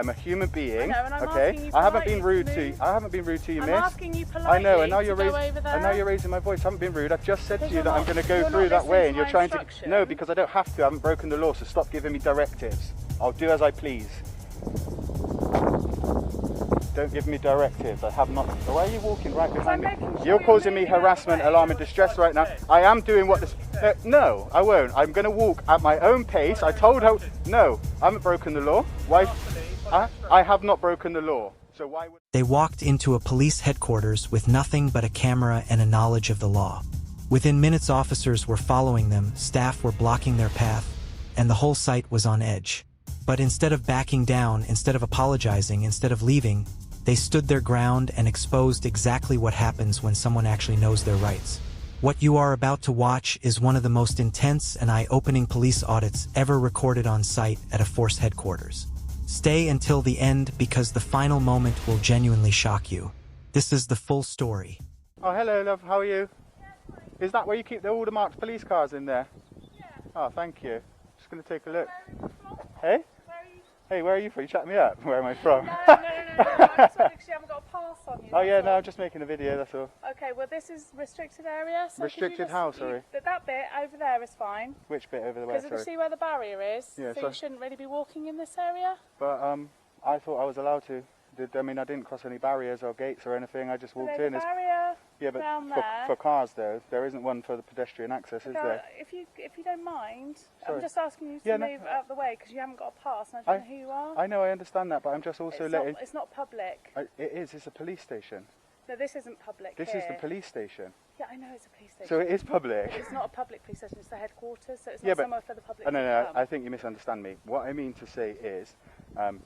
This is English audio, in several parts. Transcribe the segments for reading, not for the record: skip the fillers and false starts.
I'm a human being. I know, and I'm okay. asking you I haven't been politely rude to to you. move. I haven't been rude to you, I'm miss. asking you politely I know, and now you're to go raising. over there. And now you're raising my voice. I haven't been rude. I've just said to you you're that I'm not- going to go you're through not that way, and listening you're to trying my to. instruction. No, because I don't have to. I haven't broken the law, so stop giving me directives. I'll do as I please. Don't give me directives. I have not. Why are you walking right behind me? You're causing me harassment, alarm, and distress right now. I am doing what this. No, I won't. I'm going to walk at my own pace. I told her. No, I haven't broken the law. Why? I have not broken the law. So why would? They walked into a police headquarters with nothing but a camera and a knowledge of the law. Within minutes, officers were following them, staff were blocking their path, and the whole site was on edge. But instead of backing down, instead of apologizing, instead of leaving, they stood their ground and exposed exactly what happens when someone actually knows their rights. What you are about to watch is one of the most intense and eye-opening police audits ever recorded on site at a force headquarters. Stay until the end because the final moment will genuinely shock you. This is the full story. Oh, hello, love. How are you? Is that where you keep all the marked police cars in there? Yeah. Oh, thank you. Just going to take a look. Where are you from? Hey? Where are you? Hey, where are you from? You chatting me up? Where am I from? No. I just wanted to see you haven't got a pass on you. Oh, yeah, that's no, all. I'm just making a video, that's all. Okay, well this is restricted area. So Restricted how, sorry? That bit over there is fine. Which bit over the way, Because you sorry? see where the barrier is. Yeah, so so- you shouldn't really be walking in this area. But I thought I was allowed to. I mean, I didn't cross any barriers or gates or anything. I just walked There's in. a barrier Yeah, but down there. for cars though, there isn't one for the pedestrian access, is No, there? if you don't mind, Sorry. I'm just asking you to Yeah, no. move out of the way because you haven't got a pass and I don't know who you are. I know, I understand that, but I'm just also letting. It's not public. It is. It's a police station. No, this isn't public. This is the police station. Yeah, I know it's a police station. So it is public. It's not a public police station. It's the headquarters, so it's Yeah, not but- somewhere for the public. No, to come. I think you misunderstand me. What I mean to say is,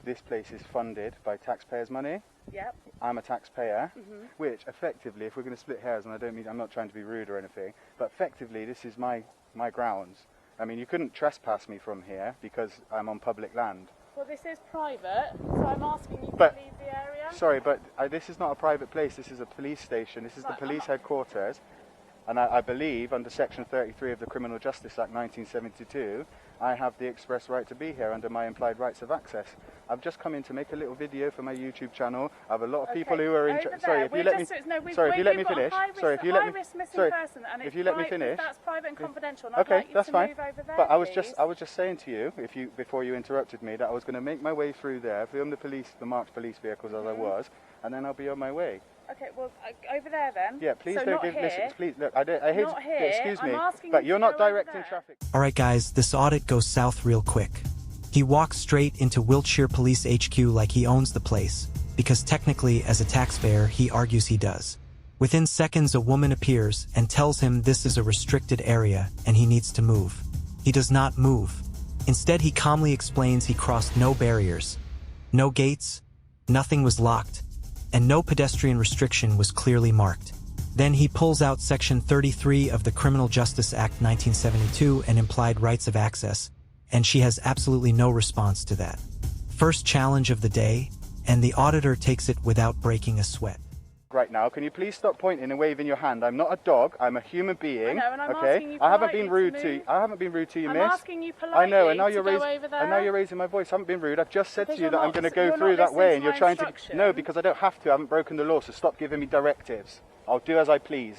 this place is funded by taxpayers' money. Yep. I'm a taxpayer, which effectively, if we're going to split hairs, and I'm not trying to be rude or anything, but effectively this is my grounds. I mean, you couldn't trespass me from here because I'm on public land. Well, this is private, so I'm asking you But- to leave the area. Sorry, but this is not a private place. This is a police station. This is the Right, police I'm not- headquarters. And I believe under Section 33 of the Criminal Justice Act 1972, I have the express right to be here under my implied rights of access. I've just come in to make a little video for my YouTube channel. I have a lot of people who are interested. Sorry, if you let me. Sorry, if you let me finish. Sorry, if you let me. Sorry, if you let me finish. That's private and confidential. And Okay, I'd like that's you to fine. Move over there, But I please. was just saying to you, before you interrupted me, that I was going to make my way through there, film the marked police vehicles as I was, and then I'll be on my way. Okay, well, over there then. Yeah, please so don't not give. here. Listen, please look. I hate. Not here. Excuse me, I'm asking but you you're to not go over directing there. traffic. Alright guys, this audit goes south real quick. He walks straight into Wiltshire Police HQ like he owns the place, because technically, as a taxpayer, he argues he does. Within seconds, a woman appears and tells him this is a restricted area and he needs to move. He does not move. Instead, he calmly explains he crossed no barriers, no gates, nothing was locked, and no pedestrian restriction was clearly marked. Then he pulls out Section 33 of the Criminal Justice Act 1972 and implied rights of access, and she has absolutely no response to that. First challenge of the day, and the auditor takes it without breaking a sweat. Right now, can you please stop pointing and waving your hand? I'm not a dog. I'm a human being. I know, and I'm okay? asking you I haven't been politely rude to to you. move. I haven't been rude to you, I'm miss. asking you politely I know, and now you're to go raising. over there. And now you're raising my voice. I haven't been rude. I've just said Because to you you're that I'm not- going to you're go not through that listening way, to and you're my trying to. instruction. No, because I don't have to. I haven't broken the law, so stop giving me directives. I'll do as I please.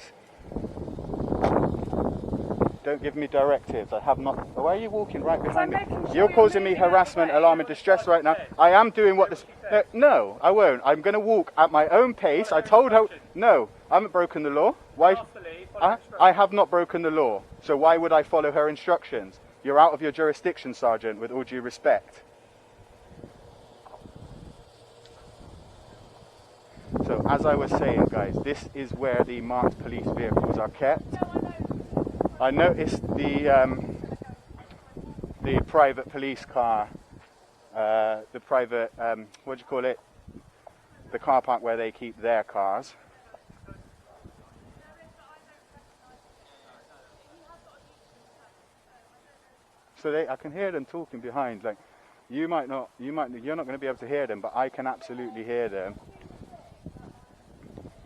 Don't give me directives. I have not. Why are you walking right behind me? making sure You're you're causing me moving out of the harassment, way. alarm, and distress right now. I am doing what this. No, I won't. I'm going to walk at my own pace. I told her. No, I haven't broken the law. Why? I have not broken the law. So why would I follow her instructions? You're out of your jurisdiction, Sergeant, with all due respect. So as I was saying, guys, this is where the marked police vehicles are kept. I noticed the private police car, the private, what do you call it? The car park where they keep their cars. So I can hear them talking behind. Like, you're not going to be able to hear them, but I can absolutely hear them.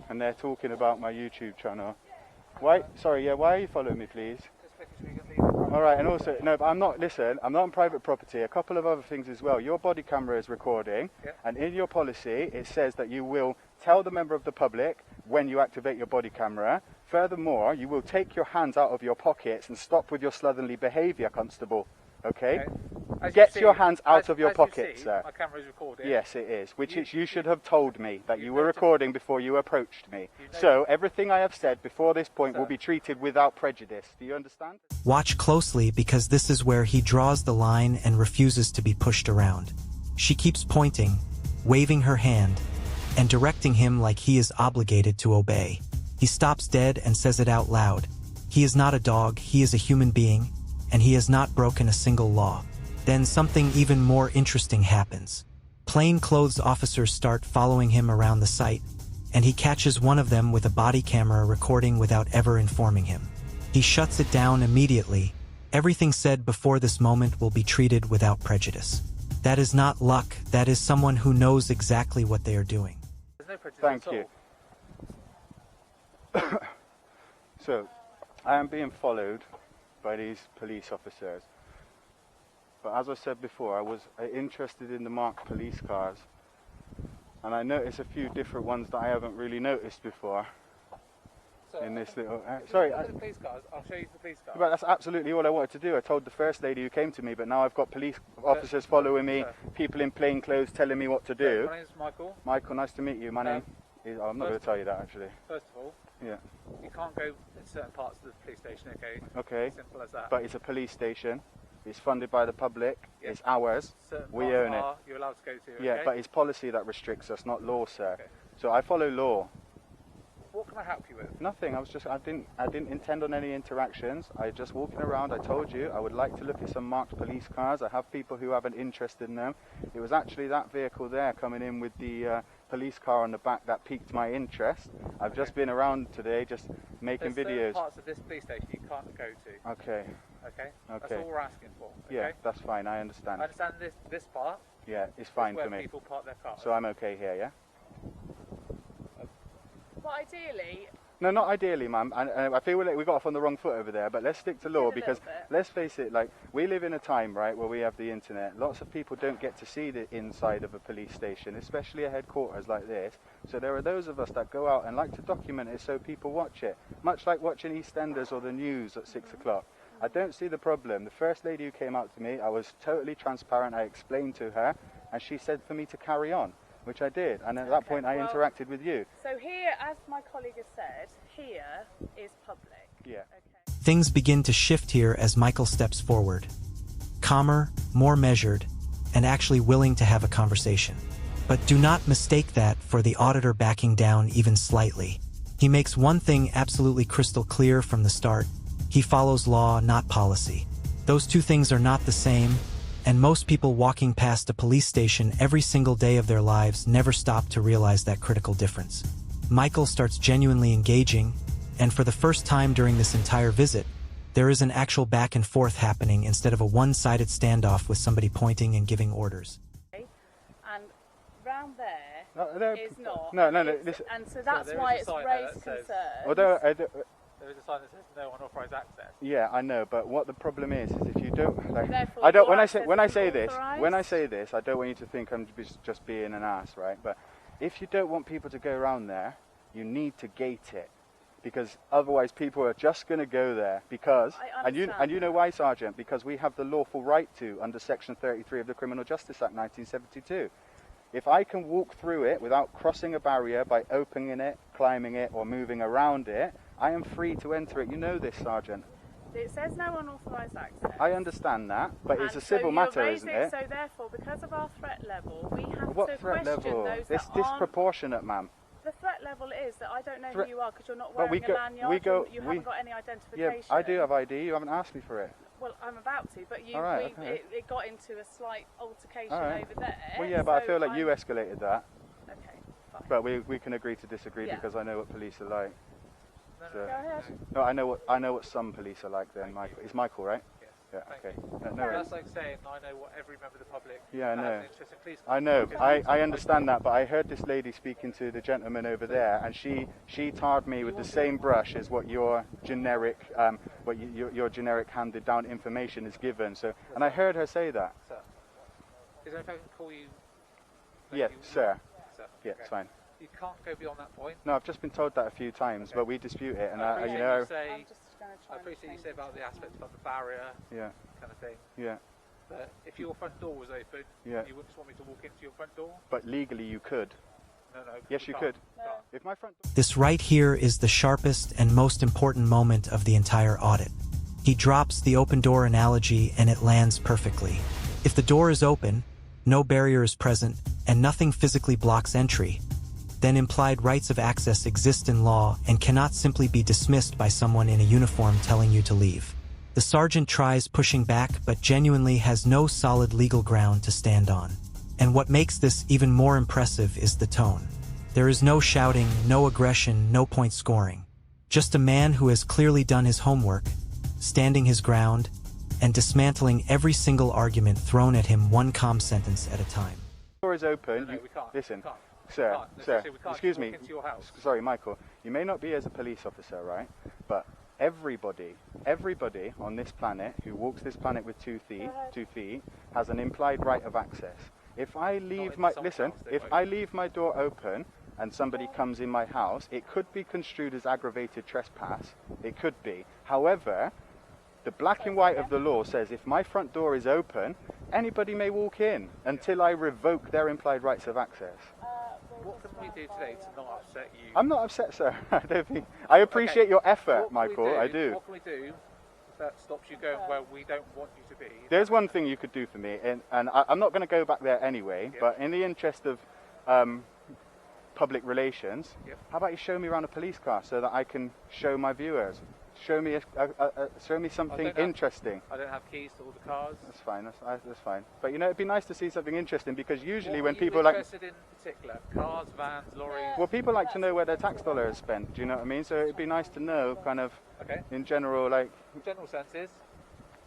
And they're talking about my YouTube channel. Why? Sorry, yeah. Why are you following me, please? Just making sure you get leave. All right, and also, no, but I'm not, listen, I'm not on private property. A couple of other things as well. Your body camera is recording, and in your policy, it says that you will tell the member of the public when you activate your body camera. Furthermore, you will take your hands out of your pockets and stop with your slovenly behaviour, Constable. Okay? Get your hands out of your pockets, sir. My camera is recording. Yes, it is. You should have told me that you were recording before you approached me. So everything I have said before this point will be treated without prejudice. Do you understand? Watch closely because this is where he draws the line and refuses to be pushed around. She keeps pointing, waving her hand, and directing him like he is obligated to obey. He stops dead and says it out loud. He is not a dog, he is a human being, and he has not broken a single law. Then something even more interesting happens. Plainclothes officers start following him around the site, and he catches one of them with a body camera recording without ever informing him. He shuts it down immediately. Everything said before this moment will be treated without prejudice. That is not luck, that is someone who knows exactly what they are doing. There's no prejudice Thank at you. all. So, I am being followed by these police officers. But as I said before, I was interested in the marked police cars. And I noticed a few different ones that I haven't really noticed before. So, In this little... sorry, the police cars. I'll show you the police cars. But that's absolutely all I wanted to do. I told the first lady who came to me, but now I've got police officers following me, people in plain clothes telling me what to do. My name's Michael. Michael, nice to meet you. My name is... I'm not going to tell you that, actually. First of all, Yeah. you can't go in certain parts of the police station, okay? Okay. Simple as that. But it's a police station. It's funded by the public. Yes. It's ours. Certain We parts own it. you're allowed to go to, Yeah, okay? but it's policy that restricts us, not law, sir. Okay. So I follow law. What can I help you with? Nothing. I didn't intend on any interactions. I just walking around. I told you I would like to look at some marked police cars. I have people who have an interest in them. It was actually that vehicle there coming in with the police car on the back that piqued my interest. I've just been around today, just making There's videos. certain parts of this police station you can't go to. Okay. Okay. That's Okay. all we're asking for. Okay? Yeah, that's fine. I understand. I understand this part. Yeah, it's is fine where for me. people park their cars. So I'm okay here, yeah? Well, ideally, No, not ideally, ma'am. And I feel like we got off on the wrong foot over there, but let's stick to law a because little bit. let's face it, like we live in a time, right, where we have the internet. Lots of people don't get to see the inside of a police station, especially a headquarters like this. So there are those of us that go out and like to document it so people watch it, much like watching EastEnders or the news at 6 o'clock. I don't see the problem. The first lady who came out to me, I was totally transparent. I explained to her, and she said for me to carry on, which I did. And at that point, I interacted with you. so here, as my colleague has said, here is public. Yeah. Okay. Things begin to shift here as Michael steps forward. Calmer, more measured, and actually willing to have a conversation. But do not mistake that for the auditor backing down even slightly. He makes one thing absolutely crystal clear from the start. He follows law, not policy. Those two things are not the same, and most people walking past a police station every single day of their lives never stop to realize that critical difference. Michael starts genuinely engaging, and for the first time during this entire visit, there is an actual back and forth happening instead of a one-sided standoff with somebody pointing and giving orders. And round there is not. No. And so that's there why is a it's sign there raised that says- concern. Although There is a sign that says no unauthorised access. yeah, I know, but what the problem is if you don't like, Therefore, I don't. your When I access say is this, authorised? when I say this, I don't want you to think I'm just being an ass, right? But if you don't want people to go around there, you need to gate it, because otherwise people are just going to go there because I and you understand know why, Sergeant? Because we have the lawful right to under Section 33 of the Criminal Justice Act 1972. If I can walk through it without crossing a barrier by opening it, climbing it, or moving around it, I am free to enter it. You know this, Sergeant. It says no unauthorised access. I understand that, but it's a And civil so matter, you're isn't raising- it? So therefore, because of our threat level, we have What to threat question level? those This that aren't. disproportionate, ma'am. The threat level is that I don't know Threat- who you are because you're not But wearing a lanyard. You haven't got any Yeah, identification. I do have ID. You haven't asked me for it. Well, I'm about to, but All right, okay. it got into a slight altercation All right. over there. Well, yeah, but I so feel like you I'm- escalated that. Okay, fine. But we can agree to disagree Yeah. because I know what police are like. No, So- Go ahead. No, I know what some police are like. Then Michael, it's Michael, right? Yes. Yeah, Thank okay. you. No worries. That's like saying I know what every member of the public Yeah, I has know. an interest in police. I know. Because I understand that, but I heard this lady speaking to the gentleman over there, and she tarred me with the same brush as what your generic your generic handed down information is given. So, and I heard her say that. Sir, is there anything I can call you? Yeah, sir. Sir. Yeah, Okay. it's fine. You can't go beyond that point. No, I've just been told that a few times, Okay. but we dispute it, and I I, appreciate you know, you say. I'm just going to try I and appreciate you change say about the aspect about the barrier yeah, kind of thing. yeah, But if your front door was open, yeah. you wouldn't just want me to walk into your front door? But legally, you could. No. Yes, you can't. could. No. If my front door This right here is the sharpest and most important moment of the entire audit. He drops the open door analogy and it lands perfectly. If the door is open, no barrier is present, and nothing physically blocks entry, then implied rights of access exist in law and cannot simply be dismissed by someone in a uniform telling you to leave. The sergeant tries pushing back but genuinely has no solid legal ground to stand on. And what makes this even more impressive is the tone. There is no shouting, no aggression, no point scoring. Just a man who has clearly done his homework, standing his ground, and dismantling every single argument thrown at him one calm sentence at a time. door is open, No, you, we can't. listen, We can't. sir, We can't. sir, Especially we can't excuse just me, walk into your house. sorry, Michael, you may not be as a police officer, right? But everybody on this planet who walks this planet with 2 feet has an implied right of access. If I leave in my, some listen, houses, they if won't. I leave my door open and somebody comes in my house, it could be construed as aggravated trespass. It could be. However, the black and white of the law says if my front door is open, anybody may walk in until I revoke their implied rights of access. What can we do today to not upset you? I'm not upset, sir. I appreciate your effort, What can we Michael. I do. What can we do that stops you going where we don't want you to be? There's one thing you could do for me, and I'm not going to go back there anyway, Yep. but in the interest of public relations, Yep. how about you show me around a police car so that I can show my viewers? Show me something don't have- interesting. I don't have keys to all the cars. That's fine. That's fine. But you know, it'd be nice to see something interesting because usually What when are people you like, interested in particular? Cars, vans, lorries? well, people like to know where their tax dollar is spent. Do you know what I mean? So it'd be nice to know, kind of, Okay. in general, like. General senses,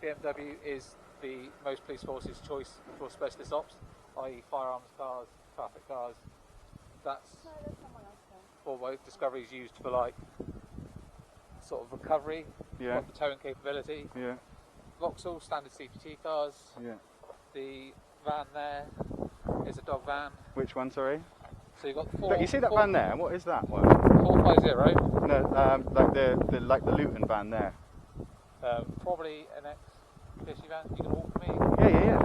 BMW is the most police force's choice for specialist ops, i.e. firearms cars, traffic cars. That's what Discovery is used for, like sort of recovery, Yeah. like the towing capability. Yeah. Vauxhall standard CPT cars. Yeah. The van there is a dog van. Which one? Sorry. So you've got four. Look, you see that van there? What is that one? 450. No, like the Luton van there. Probably an ex-fishy van. You can walk for me. Yeah,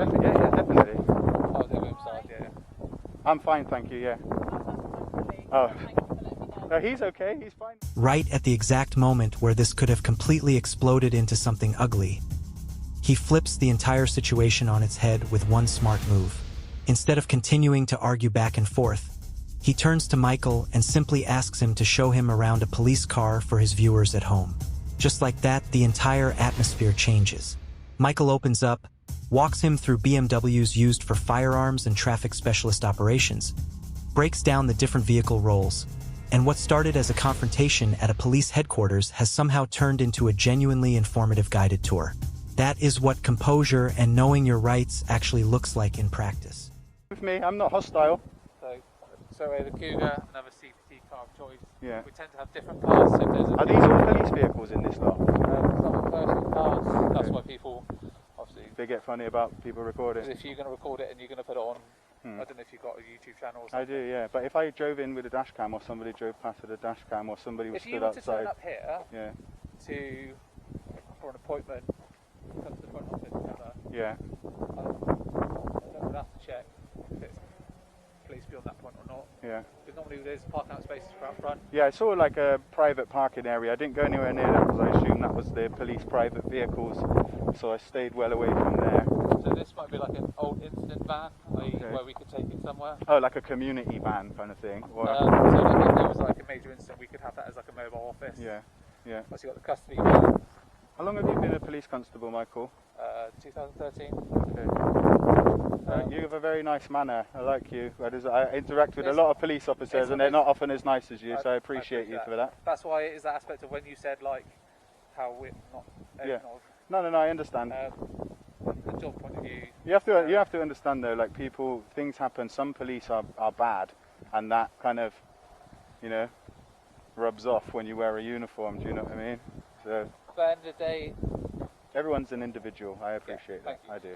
definitely. Oh, the other side, yeah. I'm fine, thank you. Yeah. Oh. No, he's okay. He's fine. Right at the exact moment where this could have completely exploded into something ugly, he flips the entire situation on its head with one smart move. Instead of continuing to argue back and forth, he turns to Michael and simply asks him to show him around a police car for his viewers at home. Just like that, the entire atmosphere changes. Michael opens up, walks him through BMWs used for firearms and traffic specialist operations, breaks down the different vehicle roles, and what started as a confrontation at a police headquarters has somehow turned into a genuinely informative guided tour. That is what composure and knowing your rights actually looks like in practice. With me, I'm not hostile. So the Cougar, another CPT car of choice. Yeah. We tend to have different cars. So if there's a Are these all police vehicles in this lot? some are personal cars. That's why people, obviously, They get funny about people recording. because if you're going to record it and you're going to put it on, I don't know if you've got a YouTube channel or I something. do, yeah. But if I drove in with a dash cam, or somebody drove past with a dash cam, or somebody was If you stood were to turn outside, up here yeah, for an appointment, come to the front office together, yeah, I would have to check if it's police beyond that point or not. yeah. Because normally there's parking out spaces for out front. Yeah, I saw like a private parking area. I didn't go anywhere near that because I assumed that was the police private vehicles, so I stayed well away from there. So this might be like an old incident van, where we could take it somewhere. Oh, like a community van kind of thing. Or, So like if there was like a major incident, we could have that as like a mobile office. yeah, yeah. Plus you've got the custody van, How long have you been a police constable, Michael? 2013. Okay. You have a very nice manner. I like you. I interact with a lot of police officers, and they're not often as nice as you, so I appreciate you for that. That's why it is that aspect of when you said like how we're not open Yeah. of No, I understand. The job point of view. You have to understand though, like things happen. Some police are bad, and that kind of, rubs off when you wear a uniform. Do you know what I mean? So. But at the end of the day. Everyone's an individual. I appreciate that. I do.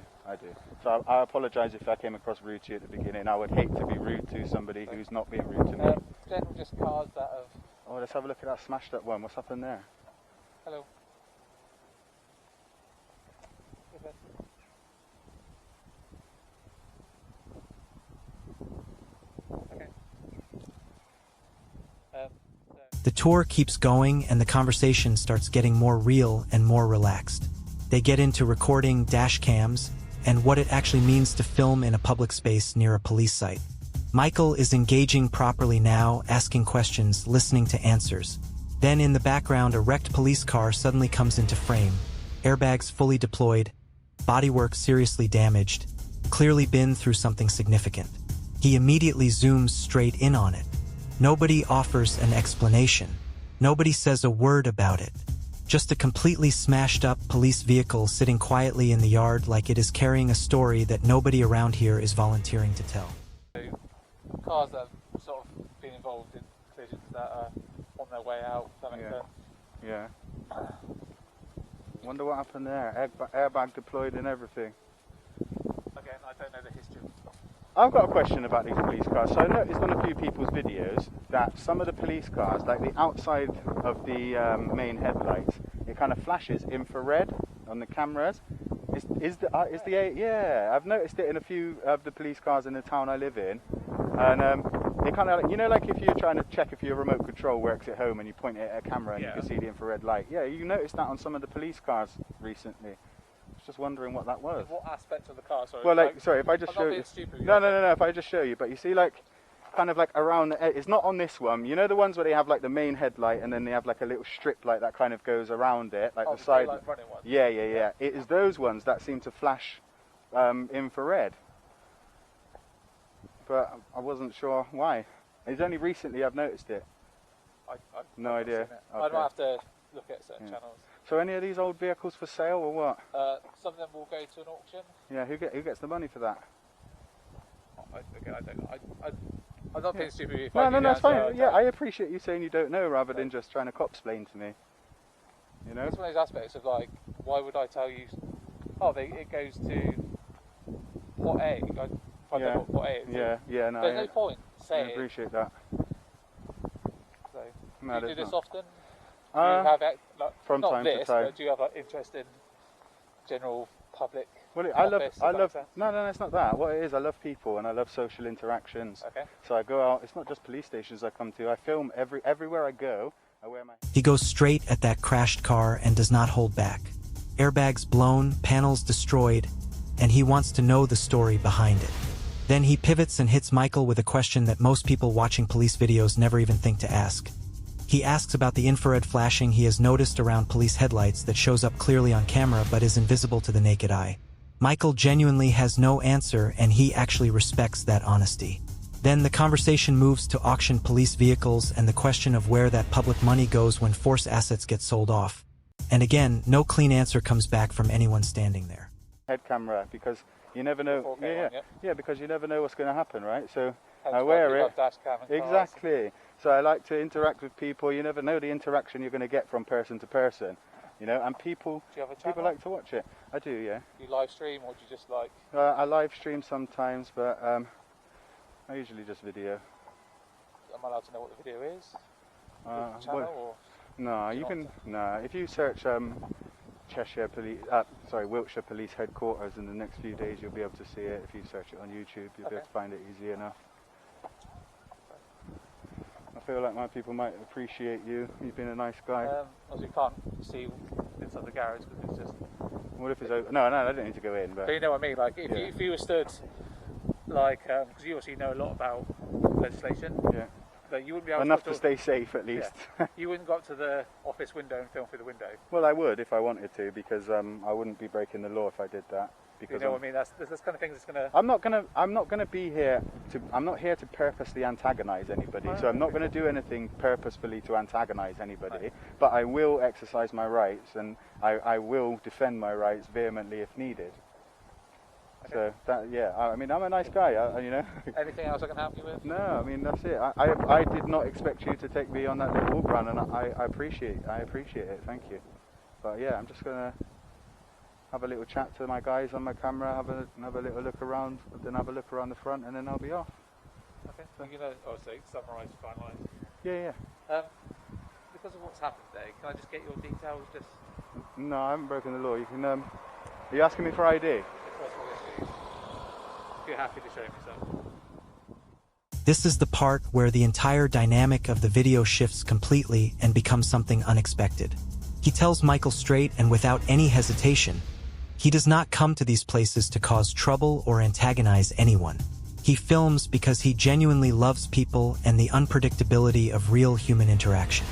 So I apologise if I came across rude to you at the beginning. I would hate to be rude to somebody who's not being rude to me. Generally just cars that have... Oh, let's have a look at that smashed up one. What's happened there? Hello. Okay. The tour keeps going and the conversation starts getting more real and more relaxed. They get into recording dash cams and what it actually means to film in a public space near a police site. Michael is engaging properly now, asking questions, listening to answers. Then in the background, a wrecked police car suddenly comes into frame. Airbags fully deployed, bodywork seriously damaged, clearly been through something significant. He immediately zooms straight in on it. Nobody offers an explanation. Nobody says a word about it. Just a completely smashed up police vehicle sitting quietly in the yard like it is carrying a story that nobody around here is volunteering to tell. Cars that have sort of been involved in collisions that are on their way out, if that makes sense. Yeah. Wonder what happened there. Airbag deployed and everything. Again, I don't know the history of stuff. I've got a question about these police cars. So I noticed on a few people's videos that some of the police cars, like the outside of the main headlights, it kind of flashes infrared on the cameras. Yeah, I've noticed it in a few of the police cars in the town I live in, and it kind of, like if you're trying to check if your remote control works at home and you point it at a camera and you can see the infrared light. Yeah, you noticed that on some of the police cars recently. Just wondering what that was. What aspect of the car? Sorry. Well, sorry, if I just show you. No. If I just show you, but you see, kind of like around the edge. It's not on this one. You know the ones where they have like the main headlight and then they have like a little strip light that kind of goes around it, like the side. Running ones. Yeah. It is those ones that seem to flash infrared. But I wasn't sure why. It's only recently I've noticed it. No idea. Okay. I might have to look at certain channels. So any of these old vehicles for sale or what? Some of them will go to an auction. Yeah, who gets the money for that? I don't know. I'm not being stupid if No, that's fine. Yeah, I appreciate you saying you don't know rather than just trying to cop-splain to me. You know? It's one of those aspects of like, why would I tell you, it goes to pot A. I don't know what pot A is. Yeah, no. There's no point saying. I appreciate that. So, no, do you do this often? Do you have from not time this, to time. But do you have interest in general public? Well, I love. No, it's not that. What it is, I love people and I love social interactions. Okay. So I go out. It's not just police stations I come to. I film everywhere I go. I wear my. He goes straight at that crashed car and does not hold back. Airbags blown, panels destroyed, and he wants to know the story behind it. Then he pivots and hits Michael with a question that most people watching police videos never even think to ask. He asks about the infrared flashing he has noticed around police headlights that shows up clearly on camera but is invisible to the naked eye. Michael genuinely has no answer and he actually respects that honesty. Then the conversation moves to auction police vehicles and the question of where that public money goes when force assets get sold off. And again, no clean answer comes back from anyone standing there. Head camera, because you never know. Yeah, because you never know what's going to happen, right? So hence I wear it. Dash cam and exactly. So I like to interact with people. You never know the interaction you're going to get from person to person, and people. Do you have a channel? People like to watch it. I do, yeah. Do you live stream or do you just like? I live stream sometimes, but I usually just video. Am I allowed to know what the video is? Channel or? No, you can. No, if you search Wiltshire Police Headquarters in the next few days, you'll be able to see it. If you search it on YouTube, you'll be able to find it easy enough. I feel like my people might appreciate you. You've been a nice guy. Obviously, you can't see inside the garage because it's just. What if it's open? No, I don't need to go in. But you know what I mean. Like if you were stood, because you obviously know a lot about legislation. Yeah. Like you wouldn't be able enough to stay safe at least. Yeah. You wouldn't go up to the office window and film through the window. Well, I would if I wanted to, because I wouldn't be breaking the law if I did that. because you know what I mean. That's kind of things that's gonna. I'm not gonna be here to. I'm not here to purposely antagonise anybody. So I'm not going to do anything purposefully to antagonise anybody. Right. But I will exercise my rights, and I will defend my rights vehemently if needed. Okay. So that, yeah, I mean, I'm a nice guy, you know. Anything else I can help you with? No, I mean, that's it. I did not expect you to take me on that little walk round, and I appreciate it. Thank you. But yeah, I'm just gonna have a little chat to my guys on my camera, have a little look around, then have a look around the front, and then I'll be off. Okay. So you're gonna obviously summarise, finalise. Yeah. Because of what's happened today, can I just get your details? Just. No, I haven't broken the law. You can. Are you asking me for ID? If you're happy to show me some. This is the part where the entire dynamic of the video shifts completely and becomes something unexpected. He tells Michael straight and without any hesitation, he does not come to these places to cause trouble or antagonize anyone. He films because he genuinely loves people and the unpredictability of real human interaction.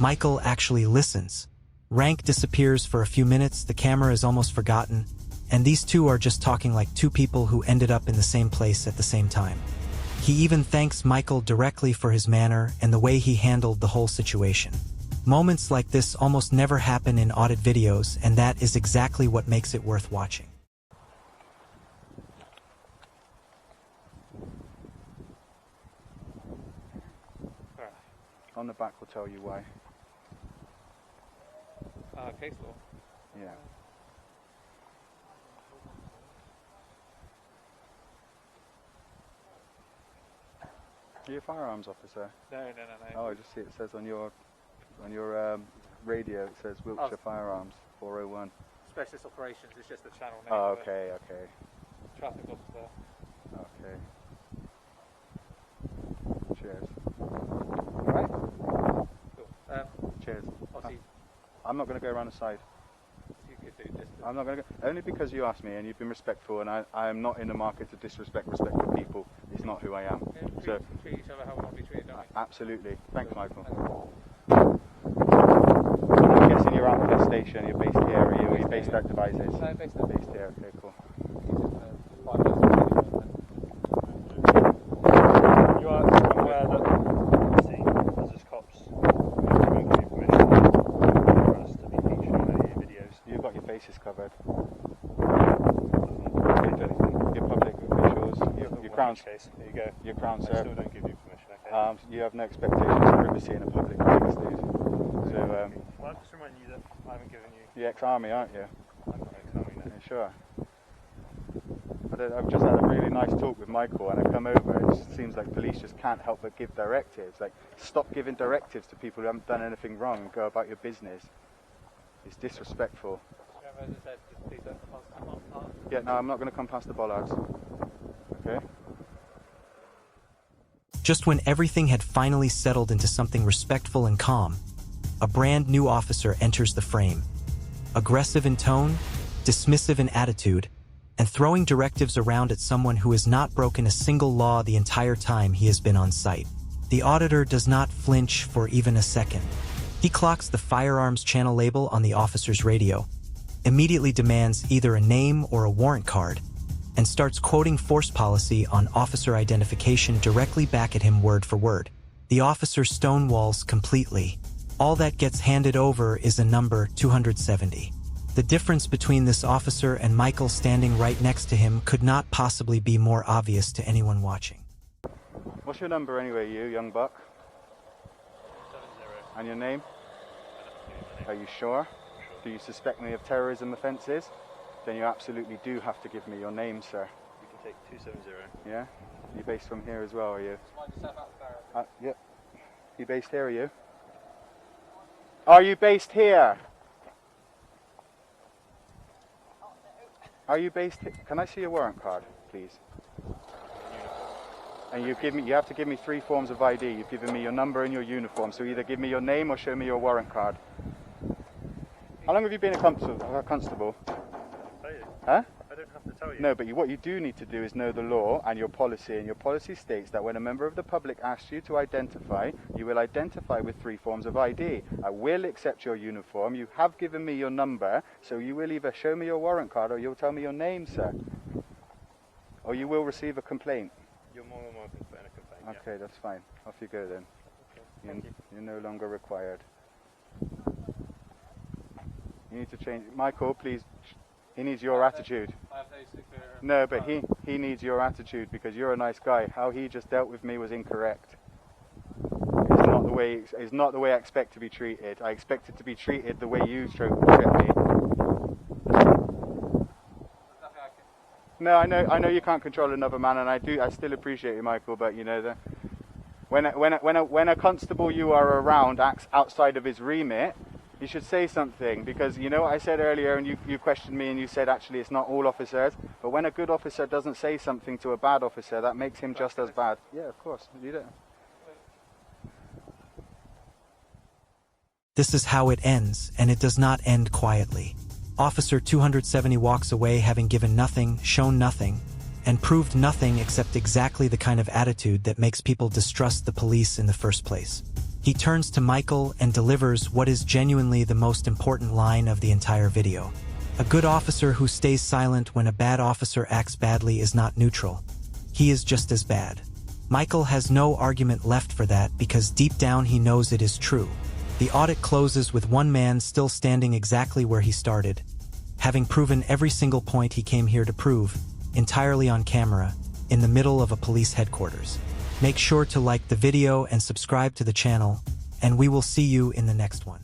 Michael actually listens. Rank disappears for a few minutes, the camera is almost forgotten, and these two are just talking like two people who ended up in the same place at the same time. He even thanks Michael directly for his manner and the way he handled the whole situation. Moments like this almost never happen in audit videos, and that is exactly what makes it worth watching. On the back will tell you why. Case law. Yeah. Are you a firearms officer? No. Oh, I just see it says on your radio, it says Wiltshire Firearms 401. Specialist operations is just the channel name. Oh, okay. Traffic officer. Okay. Cheers. Alright? Cool. Cheers. Obviously, I'm not going to go around the side. you could do this. I'm not going to go, only because you asked me and you've been respectful, and I am not in the market to disrespect respectful people. It's not who I am. Yeah, treat each other how we want to be treated, don't we? Absolutely. Thanks, Michael. I'm guessing you're out of the station. You're based here, are you? Or you're based out devices? No, based on Based here. Okay, cool. You are aware that, see, as us cops, we have to give you permission for us to be featured on any of your videos. You've got your faces covered. Doesn't change anything. Your public officials, your crown, case. There you go. your crown, I sir. still don't give you permission, okay? You have no expectations of privacy in a public place, dude. So, Well, I'm just reminding you that I haven't given you. you're ex-army, aren't you? I'm not ex-army now. Yeah, sure. I've just had a really nice talk with Michael, and I come over, it just seems like police just can't help but give directives. Like, stop giving directives to people who haven't done anything wrong and go about your business. It's disrespectful. Remember, as I said, just please don't come on. Yeah, no, I'm not going to come past the bollards. Okay? Just when everything had finally settled into something respectful and calm, a brand new officer enters the frame. Aggressive in tone, dismissive in attitude, and throwing directives around at someone who has not broken a single law the entire time he has been on site. The auditor does not flinch for even a second. He clocks the firearms channel label on the officer's radio, immediately demands either a name or a warrant card, and starts quoting force policy on officer identification directly back at him word for word. The officer stonewalls completely. All that gets handed over is a number 270. The difference between this officer and Michael standing right next to him could not possibly be more obvious to anyone watching. What's your number anyway, you young buck? 70. And your name? I don't have to give you my name. Are you sure? Do you suspect me of terrorism offences? Then you absolutely do have to give me your name, sir. You can take 270. Yeah? You based from here as well, are you? Just mind yourself out the barrel. Yep. You based here, are you? Are you based here? Are you based here? Can I see your warrant card, please? And you have to give me 3 forms of ID. You've given me your number and your uniform. So either give me your name or show me your warrant card. How long have you been a constable? Tell you. Huh? I don't have have to tell you. No, but what you do need to do is know the law and your policy. And your policy states that when a member of the public asks you to identify, you will identify with 3 forms of ID. I will accept your uniform. You have given me your number, so you will either show me your warrant card or you'll tell me your name, sir. Or you will receive a complaint. You're more than welcome to put in a complaint. Okay, that's fine. Off you go then. Okay, thank you. You're no longer required. You need to change. Michael, please. He needs your attitude. I have no secure. No, but he needs your attitude because you're a nice guy. How he just dealt with me was incorrect. It's not the way I expect to be treated. I expected to be treated the way you treat me. No, I know you can't control another man, and I still appreciate you, Michael. But you know, when a constable you are around acts outside of his remit, you should say something, because you know what I said earlier, and you questioned me, and you said actually it's not all officers. But when a good officer doesn't say something to a bad officer, that makes him just as bad. Yeah, of course. You don't. This is how it ends, and it does not end quietly. Officer 270 walks away having given nothing, shown nothing, and proved nothing except exactly the kind of attitude that makes people distrust the police in the first place. He turns to Michael and delivers what is genuinely the most important line of the entire video. A good officer who stays silent when a bad officer acts badly is not neutral. He is just as bad. Michael has no argument left for that because deep down he knows it is true. The audit closes with one man still standing exactly where he started, having proven every single point he came here to prove, entirely on camera, in the middle of a police headquarters. Make sure to like the video and subscribe to the channel, and we will see you in the next one.